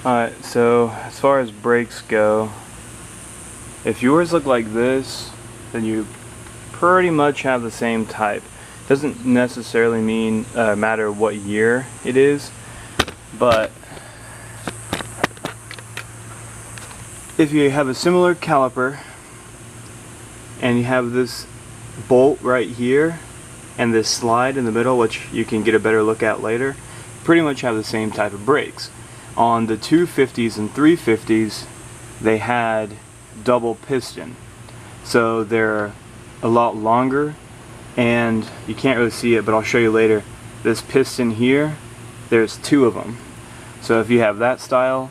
Alright, so as far as brakes go, if yours look like this, then you pretty much have the same type. Doesn't necessarily mean matter what year it is, but if you have a similar caliper and you have this bolt right here and this slide in the middle, which you can get a better look at later, pretty much have the same type of brakes. On the 250s and 350s, they had double piston, so they're a lot longer, and you can't really see it, but I'll show you later. This piston here, there's two of them. So if you have that style,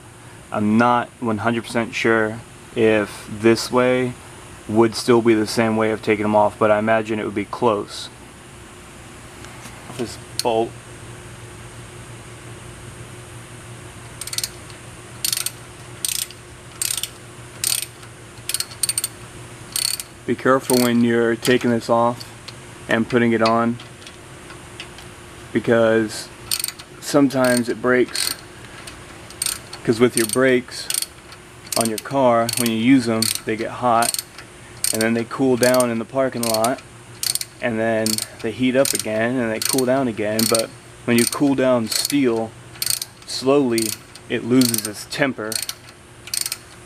I'm not 100% sure if this way would still be the same way of taking them off, but I imagine it would be close. This bolt. Be careful when you're taking this off and putting it on, because sometimes it breaks. Because with your brakes on your car, when you use them, they get hot and then they cool down in the parking lot, and then they heat up again and they cool down again. But when you cool down steel slowly, it loses its temper,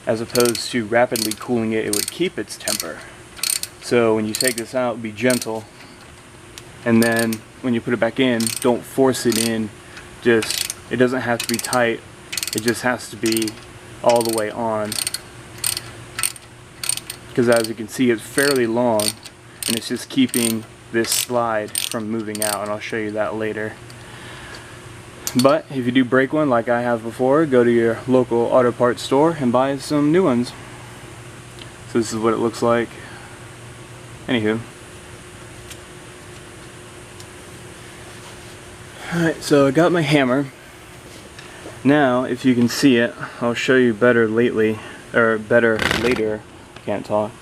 as opposed to rapidly cooling it, it would keep its temper. So when you take this out, be gentle, and then when you put it back in, don't force it in. It doesn't have to be tight, it just has to be all the way on, because as you can see, it's fairly long and it's just keeping this slide from moving out, and I'll show you that later. But if you do break one like I have before, go to your local auto parts store and buy some new ones. So this is what it looks like. Anywho. Alright, so I got my hammer. Now, if you can see it, I'll show you better later. Can't talk.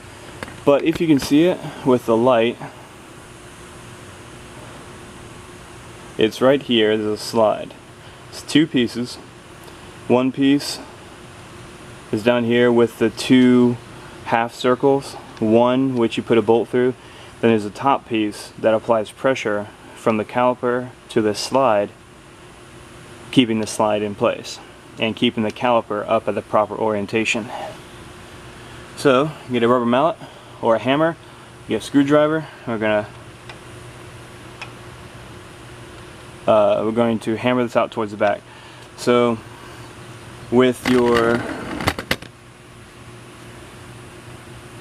But if you can see it with the light, it's right here. There's a slide. It's two pieces. One piece is down here with the two half circles. One which you put a bolt through. Then there's a top piece that applies pressure from the caliper to the slide, keeping the slide in place and keeping the caliper up at the proper orientation. So you get a rubber mallet or a hammer, you get a screwdriver. We're going to hammer this out towards the back. So with your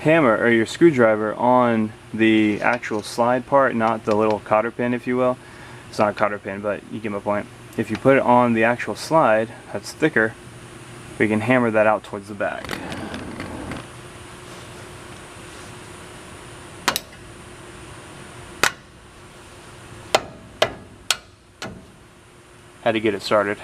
hammer or your screwdriver on the actual slide part, not the little cotter pin, if you will. It's not a cotter pin, but you get my point. If you put it on the actual slide that's thicker, we can hammer that out towards the back. Had to get it started.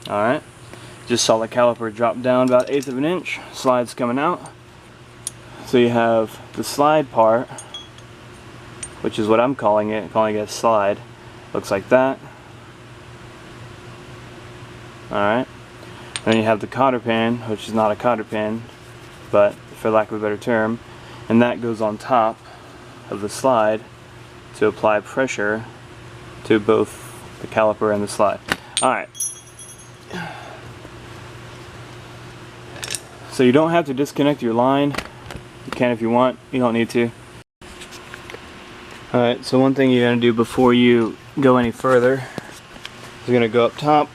Alright, just saw the caliper drop down about 1/8 of an inch, slides coming out. So you have the slide part, which is what I'm calling it a slide. Looks like that. Alright, then you have the cotter pin, which is not a cotter pin, but for lack of a better term, and that goes on top of the slide to apply pressure to both the caliper and the slide. Alright. So you don't have to disconnect your line. You can if you want, you don't need to. Alright, so one thing you're going to do before you go any further is you're going to go up top,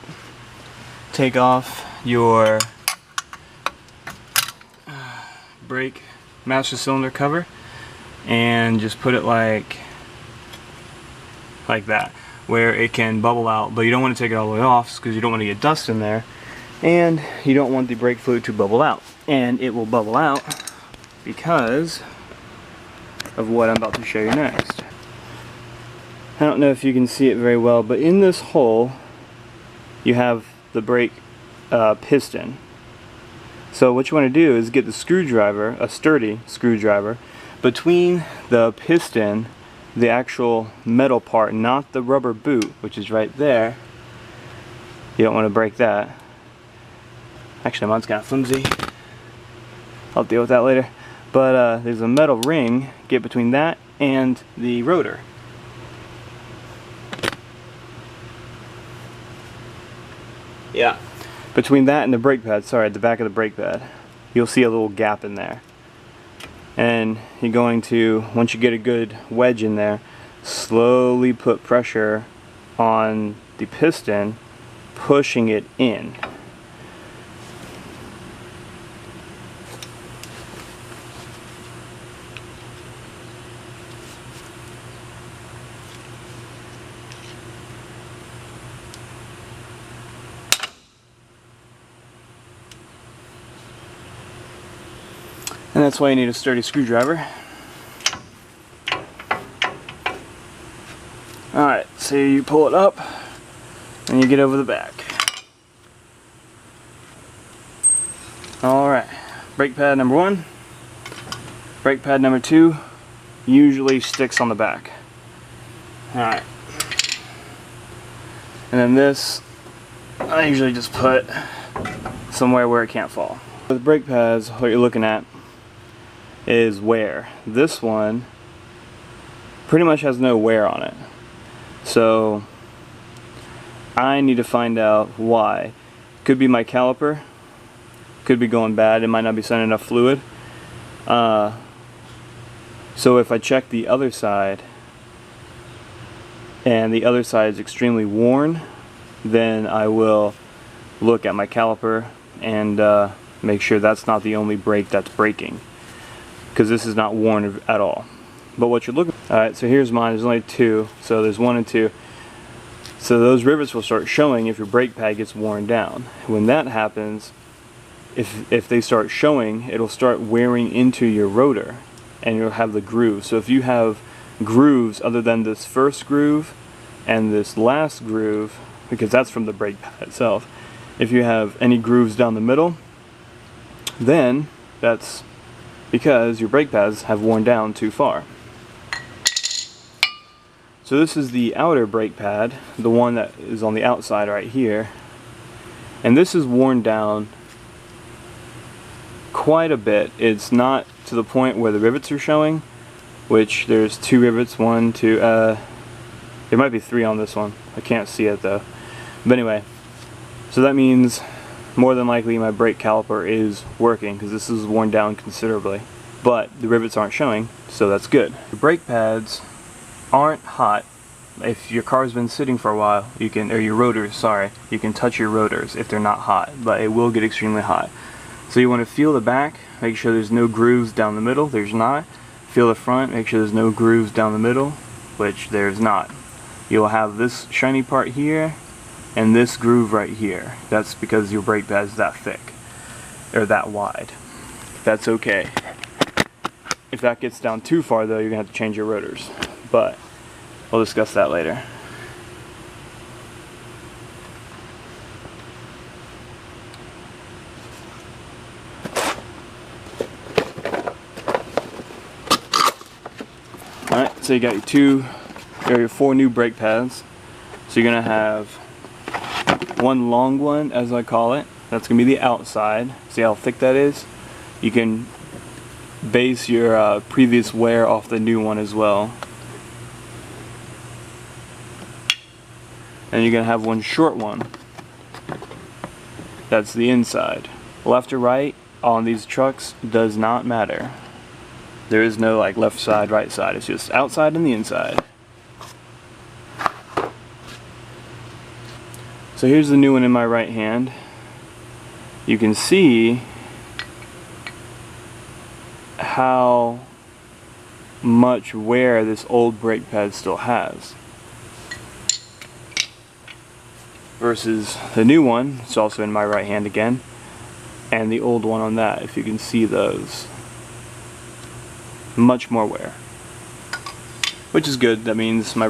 take off your brake master cylinder cover, and just put it like that, where it can bubble out, but you don't want to take it all the way off because you don't want to get dust in there, and you don't want the brake fluid to bubble out. And it will bubble out because of what I'm about to show you next. I don't know if you can see it very well, but in this hole you have the brake piston. So what you want to do is get the screwdriver, a sturdy screwdriver, between the piston, the actual metal part, not the rubber boot, which is right there. You don't want to break that. Actually, mine's kind of flimsy. I'll deal with that later. But there's a metal ring, get between that and the rotor. Yeah, between that and the brake pad, sorry, at the back of the brake pad, you'll see a little gap in there. And you're going to, once you get a good wedge in there, slowly put pressure on the piston, pushing it in. And that's why you need a sturdy screwdriver. Alright, so you pull it up and you get over the back. Alright, brake pad number 1. Brake pad number 2 usually sticks on the back. Alright. And then this, I usually just put somewhere where it can't fall. With brake pads, what you're looking at is wear. This one pretty much has no wear on it. So I need to find out why. Could be my caliper, could be going bad, it might not be sending enough fluid. So if I check the other side and the other side is extremely worn, then I will look at my caliper and make sure that's not the only brake that's breaking, because this is not worn at all. But what you're looking, alright, so here's mine. There's only 2, so there's 1 and 2. So those rivets will start showing if your brake pad gets worn down. When that happens, if they start showing, it'll start wearing into your rotor and you'll have the grooves. So if you have grooves other than this first groove and this last groove, because that's from the brake pad itself, if you have any grooves down the middle, then that's because your brake pads have worn down too far. So this is the outer brake pad, the one that is on the outside right here, and this is worn down quite a bit. It's not to the point where the rivets are showing, which there's 2 rivets, 1, 2, there might be 3 on this one. I can't see it though. But anyway, so that means more than likely my brake caliper is working, because this is worn down considerably. But the rivets aren't showing, so that's good. The brake pads aren't hot. If your car's been sitting for a while, you can, or your rotors, sorry, you can touch your rotors if they're not hot, but it will get extremely hot. So you want to feel the back, make sure there's no grooves down the middle, there's not. Feel the front, make sure there's no grooves down the middle, which there's not. You'll have this shiny part here, and this groove right here. That's because your brake pad is that thick, or that wide. That's okay. If that gets down too far though, you're going to have to change your rotors. But we'll discuss that later. Alright, so you got your 4 new brake pads. So you're going to have one long one, as I call it. That's going to be the outside. See how thick that is? You can base your previous wear off the new one as well. And you're going to have one short one. That's the inside. Left or right on these trucks does not matter. There is no like left side, right side. It's just outside and the inside. So here's the new one in my right hand. You can see how much wear this old brake pad still has versus the new one. It's also in my right hand again, and the old one on that. If you can see those, much more wear, which is good. That means my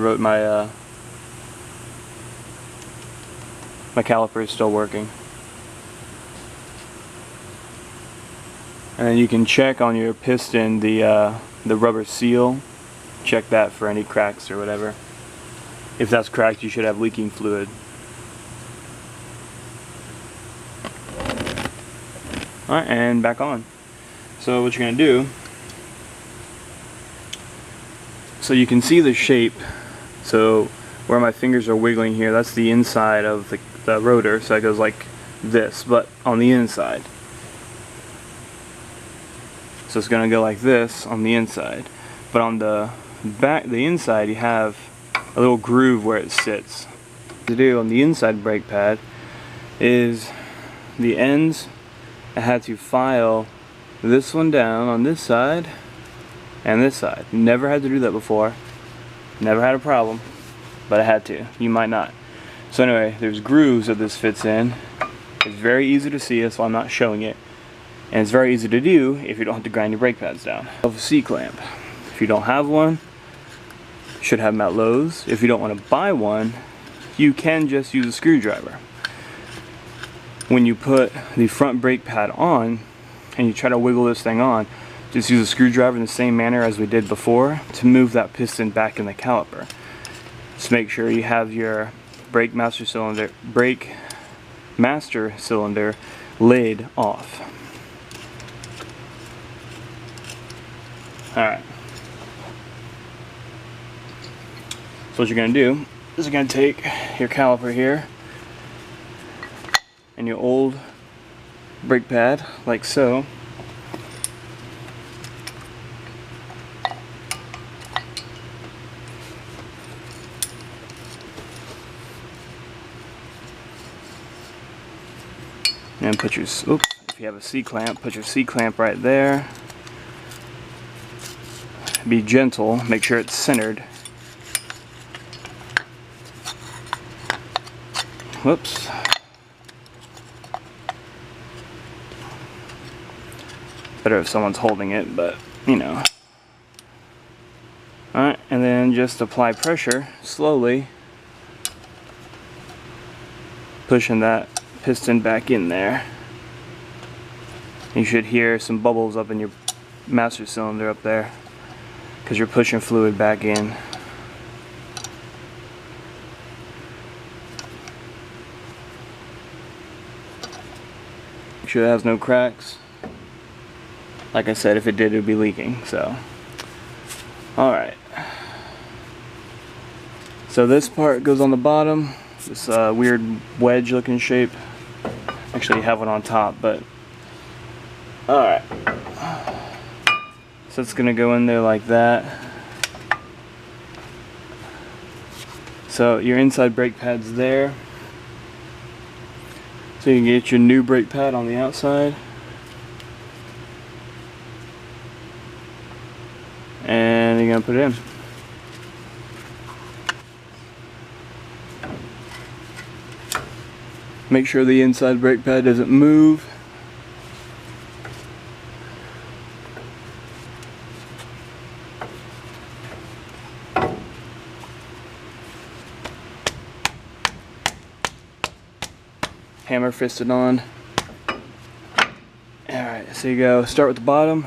caliper is still working. And then you can check on your piston the rubber seal. Check that for any cracks or whatever. If that's cracked, you should have leaking fluid. Alright, and back on. So what you're going to do, so you can see the shape. So where my fingers are wiggling here, that's the inside of the rotor. So it goes like this, but on the inside. So it's going to go like this on the inside. But on the back, the inside, you have a little groove where it sits. What to do on the inside brake pad is the ends, I had to file this one down on this side and this side. Never had to do that before. Never had a problem, but I had to. You might not. So anyway, there's grooves that this fits in. It's very easy to see, that's why I'm not showing it. And it's very easy to do if you don't have to grind your brake pads down. Of a C-clamp. If you don't have one, you should have them at Lowe's. If you don't want to buy one, you can just use a screwdriver. When you put the front brake pad on and you try to wiggle this thing on, just use a screwdriver in the same manner as we did before to move that piston back in the caliper. Just make sure you have your brake master cylinder lid off. Alright. So what you're going to do is you're going to take your caliper here and your old brake pad, like so. And put your, if you have a C-clamp, put your C-clamp right there. Be gentle, make sure it's centered. Whoops. Better if someone's holding it, but you know. Alright, and then just apply pressure slowly, pushing that piston back in there. You should hear some bubbles up in your master cylinder up there because you're pushing fluid back in. Make sure it has no cracks. Like I said, if it did, it would be leaking. So, alright. So this part goes on the bottom. This weird wedge looking shape. Actually, you have one on top, but alright. So it's gonna go in there like that. So your inside brake pad's there. So you can get your new brake pad on the outside. And you're gonna put it in. Make sure the inside brake pad doesn't move. Hammer fist it on. Alright, so you go, start with the bottom.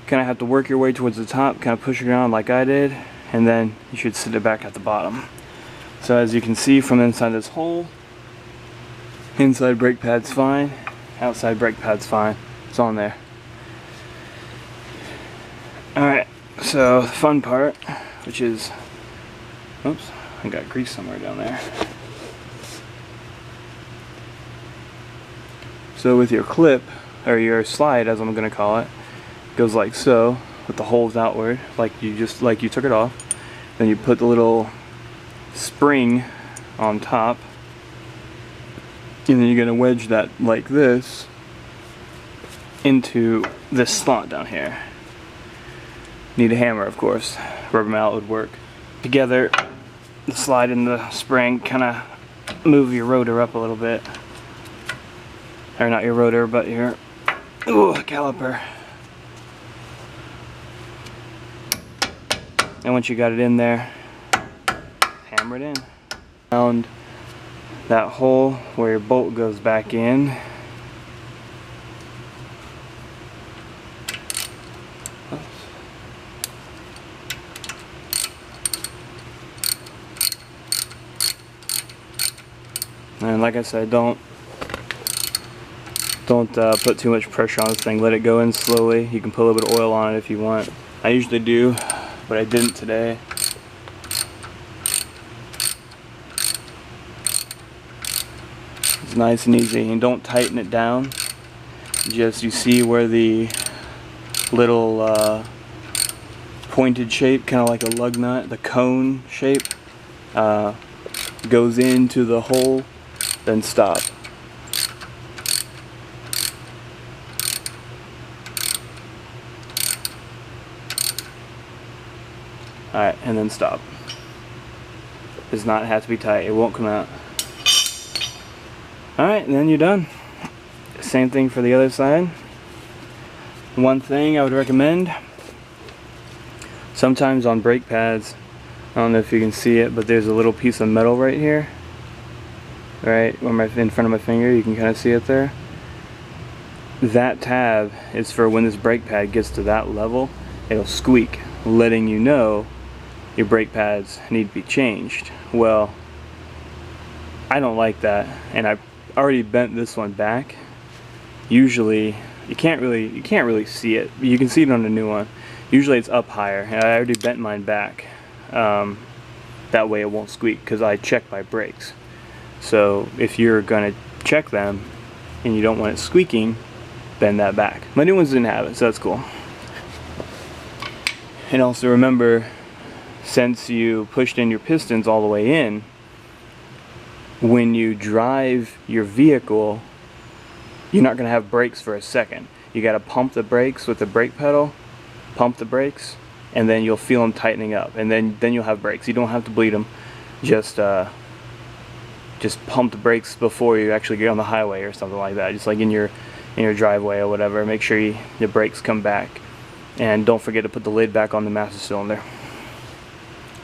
Kind of have to work your way towards the top, kind of push it around like I did, and then you should sit it back at the bottom. So as you can see from inside this hole, inside brake pad's fine, outside brake pad's fine. It's on there. Alright, so the fun part, which is, oops, I got grease somewhere down there. So with your clip, or your slide as I'm going to call it, goes like so, with the holes outward, like you took it off. Then you put the little spring on top, and then you're going to wedge that like this into this slot down here. Need a hammer, of course. Rubber mallet would work. Together, the slide and the spring kind of move your rotor up a little bit. Or not your rotor, but your caliper. And once you got it in there, hammer it in. Found that hole where your bolt goes back in. And like I said, don't put too much pressure on this thing. Let it go in slowly. You can put a little bit of oil on it if you want. I usually do, but I didn't today. It's nice and easy, and don't tighten it down. Just, you see where the little pointed shape, kind of like a lug nut, the cone shape, goes into the hole, then stop. Alright, and then stop. Does not have to be tight, it won't come out. Alright, and then you're done. Same thing for the other side. One thing I would recommend, sometimes on brake pads, I don't know if you can see it, but there's a little piece of metal right here. Right, in front of my finger, you can kind of see it there. That tab is for when this brake pad gets to that level, it'll squeak, letting you know your brake pads need to be changed. Well, I don't like that, and I already bent this one back. Usually you can't really see it. You can see it on the new one. Usually it's up higher, and I already bent mine back. That way it won't squeak, because I check my brakes. So if you're gonna check them and you don't want it squeaking, bend that back. My new ones didn't have it, so that's cool. And also remember, since you pushed in your pistons all the way in, when you drive your vehicle, you're not going to have brakes for a second. You got to pump the brakes with the brake pedal, pump the brakes, and then you'll feel them tightening up, and then you'll have brakes. You don't have to bleed them. Just pump the brakes before you actually get on the highway or something like that. Just like in your driveway or whatever. Make sure the brakes come back, and don't forget to put the lid back on the master cylinder.